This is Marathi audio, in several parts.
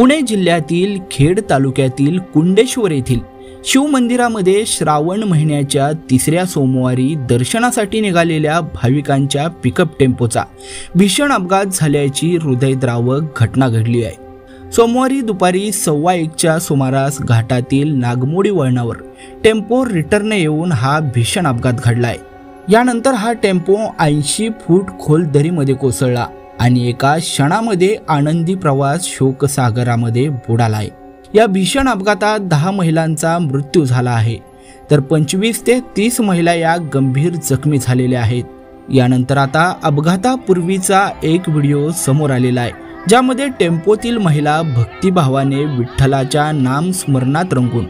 पुणे जिल्ह्यातील खेड तालुक्यातील कुंडेश्वर येथील शिवमंदिरामध्ये श्रावण महिन्याच्या 3ऱ्या सोमवारी दर्शनासाठी निघालेल्या भाविकांच्या पिकअप टेम्पोचा भीषण अपघात झाल्याची हृदयद्रावक घटना घडली आहे। सोमवारी दुपारी 1:15च्या सुमारास घाटातील नागमोडी वळणावर टेम्पो रिटर्न येऊन हा भीषण अपघात घडलाय। यानंतर हा टेम्पो 80 फूट खोल दरीमध्ये कोसळला आणि एका क्षणामध्ये आनंदी प्रवास शोकसागरामध्ये बुडालाय। या भीषण अपघातात 10 महिलांचा मृत्यू झाला आहे, तर 25 ते 30 महिला या गंभीर जखमी झालेल्या आहेत। यानंतर आता अपघातापूर्वीचा एक व्हिडिओ समोर आलेला आहे, ज्यामध्ये टेम्पोतील महिला भक्तिभावाने विठ्ठलाच्या नामस्मरणात रंगून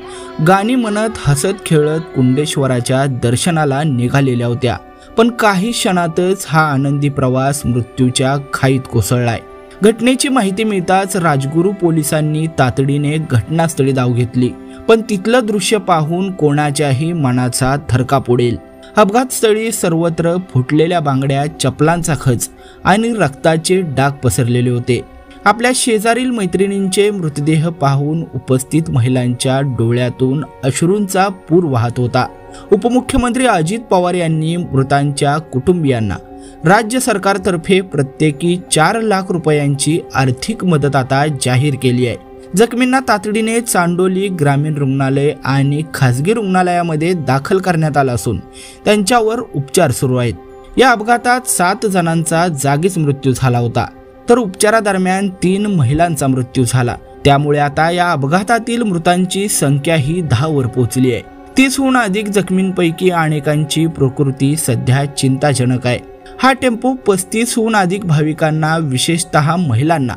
गाणी म्हणत हसत खेळत कुंडेश्वराच्या दर्शनाला निघालेल्या होत्या। पण काही क्षणातच हा आनंदी प्रवास मृत्यूच्या खाईत कोसळलाय। घटनेची माहिती मिळताच राजगुरू पोलिसांनी तातडीने घटनास्थळी धाव घेतली, पण तिथलं दृश्य पाहून कोणाच्याही मनाचा थरकाप उडेल। अपघातस्थळी सर्वत्र फुटलेल्या बांगड्या, चपलांचा खच आणि रक्ताचे डाग पसरलेले होते। आपल्या शेजारील मैत्रिणींचे मृतदेह पाहून उपस्थित महिलांच्या डोळ्यातून अश्रूंचा पूर वाहत होता। उपमुख्यमंत्री अजित पवार यांनी मृतांच्या कुटुंबियांना राज्य सरकारतर्फे प्रत्येकी 4 लाख रुपयांची आर्थिक मदत आता जाहीर केली आहे। जखमींना तातडीने चांडोली ग्रामीण रुग्णालय आणि खासगी रुग्णालयामध्ये दाखल करण्यात आलं असून त्यांच्यावर उपचार सुरू आहेत। या अपघातात 7 जणांचा जागीच मृत्यू झाला होता, तर उपचारादरम्यान 3 महिलांचा मृत्यू झाला। त्यामुळे आता या अपघातातील मृतांची संख्या ही 10 वर पोहोचली आहे। 30हून अधिक जखमींपैकी अनेकांची प्रकृती सध्या चिंताजनक आहे। हा टेम्पो 35हून अधिक भाविकांना, विशेषतः महिलांना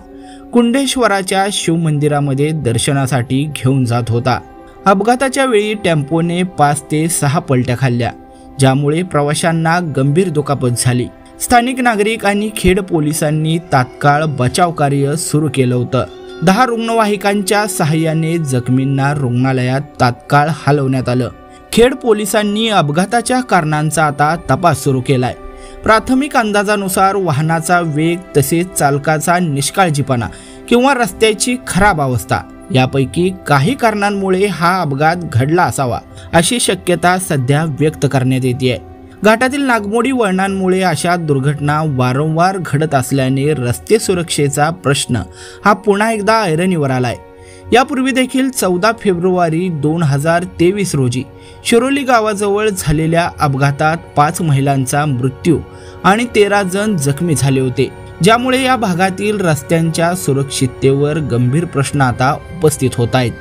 कुंडेश्वराच्या शिवमंदिरामध्ये दर्शनासाठी घेऊन जात होता। अपघाताच्या वेळी टेम्पोने 5 ते 6 पलट्या खाल्ल्या, ज्यामुळे प्रवाशांना गंभीर दुखापत झाली। स्थानिक नागरिक आणि खेड पोलिसांनी तात्काळ बचाव कार्य सुरू केलं होतं। 10 रुग्णवाहिकांच्या सहाय्याने जखमींना रुग्णालयात तात्काळ हलवण्यात आलं। खेड पोलिसांनी अपघाताच्या कारणांचा आता तपास सुरू केलाय। प्राथमिक अंदाजानुसार वाहनाचा वेग, तसेच चालकाचा निष्काळजीपणा किंवा रस्त्याची खराब अवस्था यापैकी काही कारणांमुळे हा अपघात घडला असावा, अशी शक्यता सध्या व्यक्त करण्यात येते। घाटातील नागमोडी वळणांमुळे अशा दुर्घटना वारंवार घडत असल्याने रस्ते सुरक्षेचा प्रश्न हा पुन्हा एकदा ऐरणीवर आलाय। यापूर्वी देखील 14 फेब्रुवारी 2023 रोजी शिरोली गावाजवळ झालेल्या अपघातात 5 महिलांचा मृत्यू आणि 13 जण जखमी झाले होते, ज्यामुळे या भागातील रस्त्यांच्या सुरक्षिततेवर गंभीर प्रश्न आता उपस्थित होत आहेत।